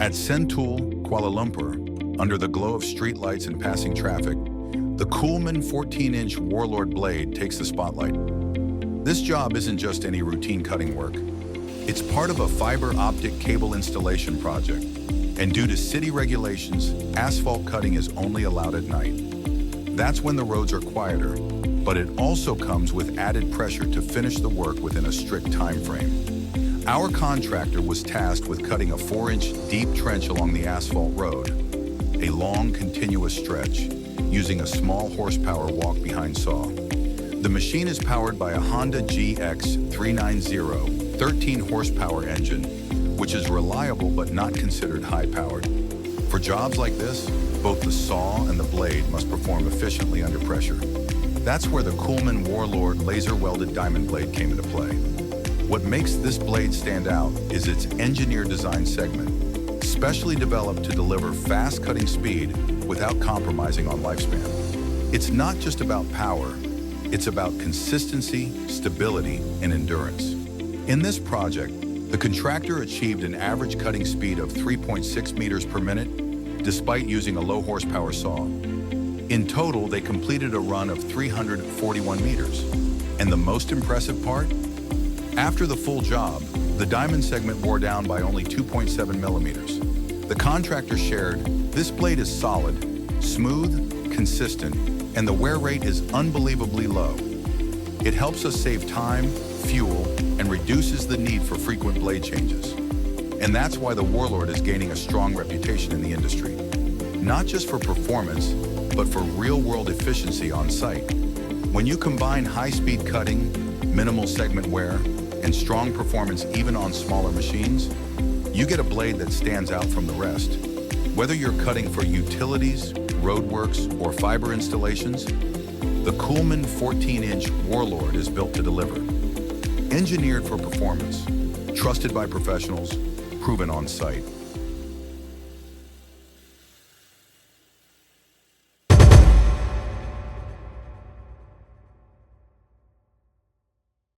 At Sentul Kuala Lumpur, under the glow of streetlights and passing traffic, the COOLMAN 14-inch Warlord blade takes the spotlight. This job isn't just any routine cutting work. It's part of a fiber optic cable installation project, and due to city regulations, asphalt cutting is only allowed at night. That's when the roads are quieter, but it also comes with added pressure to finish the work within a strict time frame. Our contractor was tasked with cutting a 4-inch deep trench along the asphalt road, a long, continuous stretch, using a small horsepower walk-behind saw. The machine is powered by a Honda GX390 13-horsepower engine, which is reliable but not considered high-powered. For jobs like this, both the saw and the blade must perform efficiently under pressure. That's where the COOLMAN WARLORD laser-welded diamond blade came into play. What makes this blade stand out is its engineered design segment, specially developed to deliver fast cutting speed without compromising on lifespan. It's not just about power, it's about consistency, stability, and endurance. In this project, the contractor achieved an average cutting speed of 3.6 meters per minute, despite using a low horsepower saw. In total, they completed a run of 341 meters. And the most impressive part? After the full job, the diamond segment wore down by only 2.7 millimeters. The contractor shared, "This blade is solid, smooth, consistent, and the wear rate is unbelievably low. It helps us save time, fuel, and reduces the need for frequent blade changes." And that's why the Warlord is gaining a strong reputation in the industry. Not just for performance, but for real-world efficiency on site. When you combine high-speed cutting, minimal segment wear, and strong performance even on smaller machines, you get a blade that stands out from the rest. Whether you're cutting for utilities, roadworks, or fiber installations, the COOLMAN 14-inch Warlord is built to deliver. Engineered for performance, trusted by professionals, proven on site.